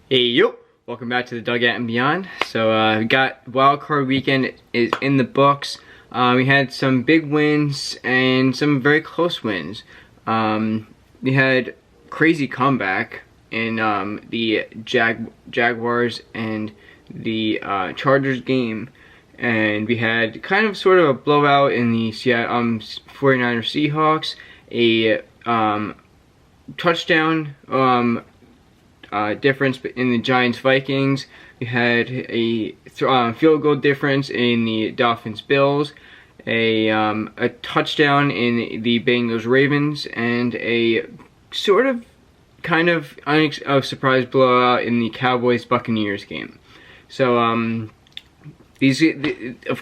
Hey yo, welcome back to the Dugout and Beyond. So we got wild card weekend is in the books. We had some big wins and some very close wins. We had crazy comeback in the Jaguars and the Chargers game, and we had kind of sort of a blowout in the 49ers Seahawks, a touchdown difference in the Giants Vikings. We had a field goal difference in the Dolphins Bills, a touchdown in the Bengals Ravens, and a sort of kind of surprise blowout in the Cowboys Buccaneers game. So of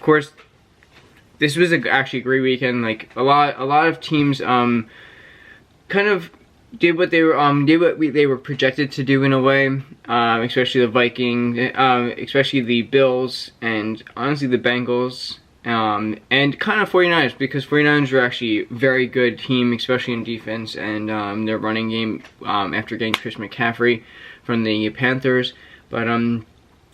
course, this was actually a great weekend. Like a lot of teams kind of did what they were projected to do in a way, especially the Vikings, especially the Bills, and honestly the Bengals, and kind of 49ers, because 49ers were actually a very good team, especially in defense and their running game after getting Chris McCaffrey from the Panthers. But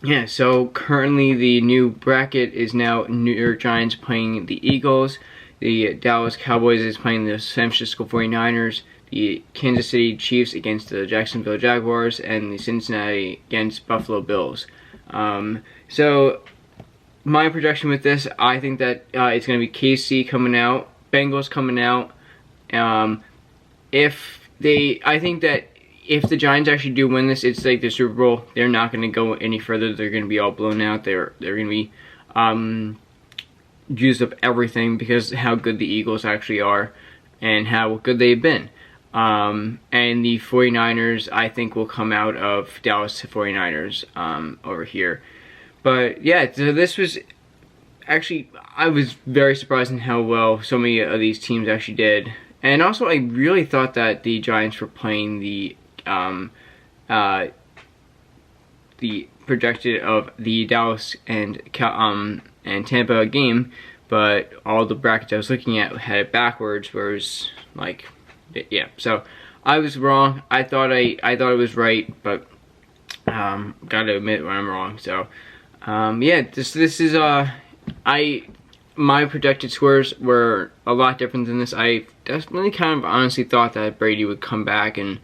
yeah, so currently the new bracket is now New York Giants playing the Eagles, the Dallas Cowboys is playing the San Francisco 49ers, the Kansas City Chiefs against the Jacksonville Jaguars, and the Cincinnati against Buffalo Bills. So my projection with this, I think that it's going to be KC coming out, Bengals coming out. I think that if the Giants actually do win this, it's like the Super Bowl. They're not going to go any further. They're going to be all blown out. They're going to be used up everything because how good the Eagles actually are and how good they've been. And the 49ers, I think, will come out of Dallas 49ers over here. But yeah, so this was actually, I was very surprised in how well so many of these teams actually did. And also, I really thought that the Giants were playing the projected of the Dallas and Tampa game, but all the brackets I was looking at had it backwards, whereas like, yeah, so I was wrong. I thought it was right, but gotta admit when I'm wrong. So yeah, this is my projected scores were a lot different than this. I definitely kind of honestly thought that Brady would come back, and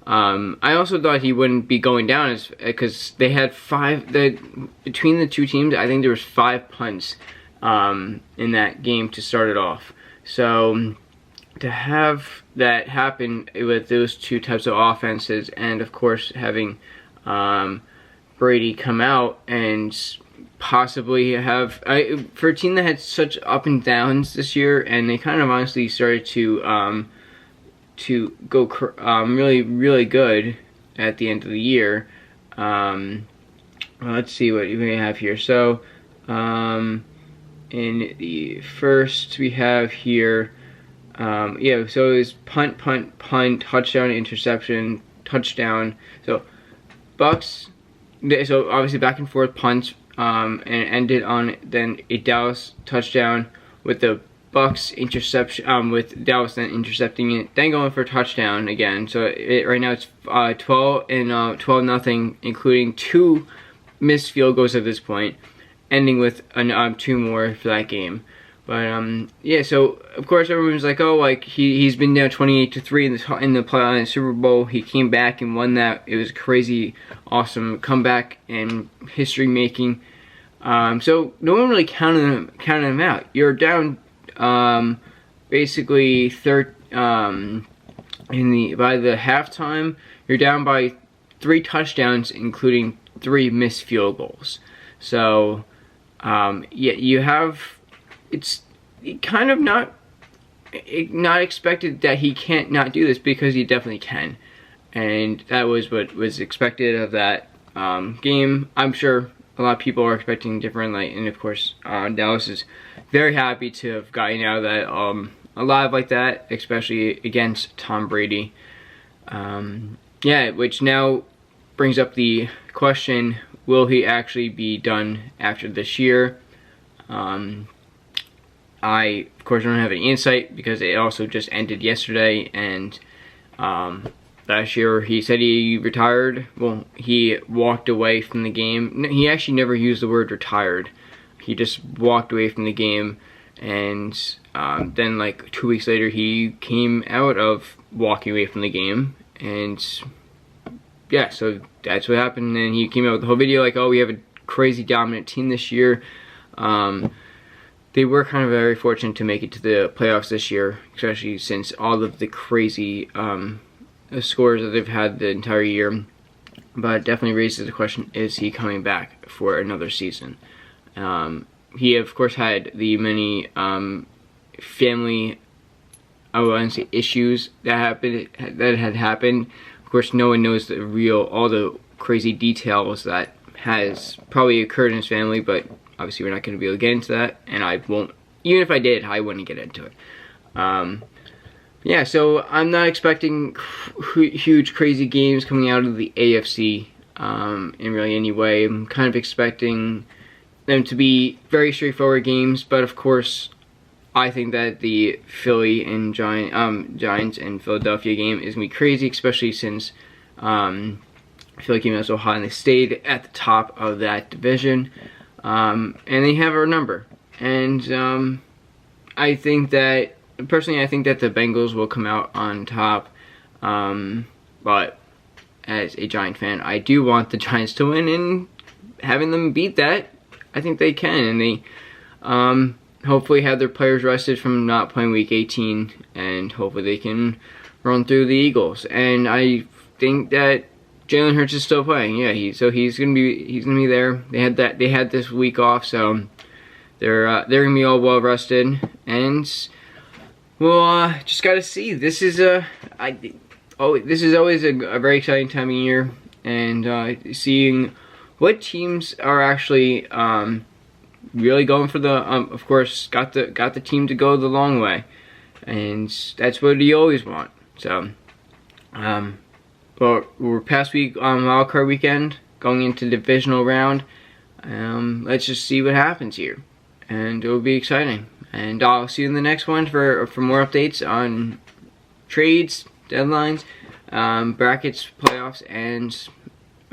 I also thought he wouldn't be going down because they had between the two teams. I think there was 5 punts in that game to start it off. So to have that happen with those two types of offenses, and of course having Brady come out and possibly have for a team that had such up and downs this year, and they kind of honestly started to go really good at the end of the year. Let's see what we have here. So in the first we have here, yeah, so it was punt, touchdown, interception, touchdown. So Bucks, so obviously back and forth punts, and it ended on then a Dallas touchdown with the Bucks interception, with Dallas then intercepting it, then going for a touchdown again. So right now it's 12-0, including 2 missed field goals at this point, ending with 2 more for that game. But yeah, so of course everyone's like, oh, like he's been down 28-3 in the Super Bowl. He came back and won that. It was a crazy, awesome comeback and history making. So no one really counted him out. You're down basically by the halftime. You're down by 3 touchdowns, including 3 missed field goals. So yeah, you have. It's kind of not expected that he can't not do this, because he definitely can, and that was what was expected of that game. I'm sure a lot of people are expecting different, and of course Dallas is very happy to have gotten out of that alive like that, especially against Tom Brady. Yeah, which now brings up the question: will he actually be done after this year? I, of course, don't have any insight because it also just ended yesterday, and last year. He said he retired. Well, he walked away from the game. He actually never used the word retired. He just walked away from the game, and then like 2 weeks later he came out of walking away from the game, and yeah, so that's what happened. And he came out with the whole video like, oh, we have a crazy dominant team this year. They were kind of very fortunate to make it to the playoffs this year, especially since all of the crazy scores that they've had the entire year. But it definitely raises the question, is he coming back for another season? He of course had the many family, I wouldn't say issues that had happened. Of course, no one knows all the crazy details that has probably occurred in his family, but obviously we're not going to be able to get into that, and I won't, even if I did, I wouldn't get into it. Yeah, so I'm not expecting huge crazy games coming out of the AFC in really any way. I'm kind of expecting them to be very straightforward games, but of course I think that the Philly and Giants and Philadelphia game is going to be crazy, especially since Philly came out so hot and they stayed at the top of that division. And they have our number. And I think that, personally, I think that the Bengals will come out on top. But as a Giant fan, I do want the Giants to win, and having them beat that, I think they can. And they hopefully have their players rested from not playing Week 18, and hopefully they can run through the Eagles. And I think that Jalen Hurts is still playing. Yeah, he's gonna be there. They had this week off, so they're gonna be all well rested, and we'll just gotta see. This is this is always a very exciting time of year, and seeing what teams are actually really going for the of course got the team to go the long way, and that's what you always want. So but we're past week wild card weekend, going into the divisional round. Let's just see what happens here, and it will be exciting. And I'll see you in the next one for more updates on trades, deadlines, brackets, playoffs, and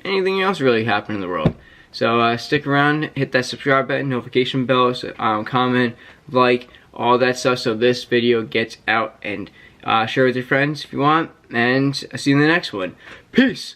anything else really happening in the world. So stick around, hit that subscribe button, notification bell, comment, like, all that stuff, so this video gets out, and share with your friends if you want, and I'll see you in the next one. Peace!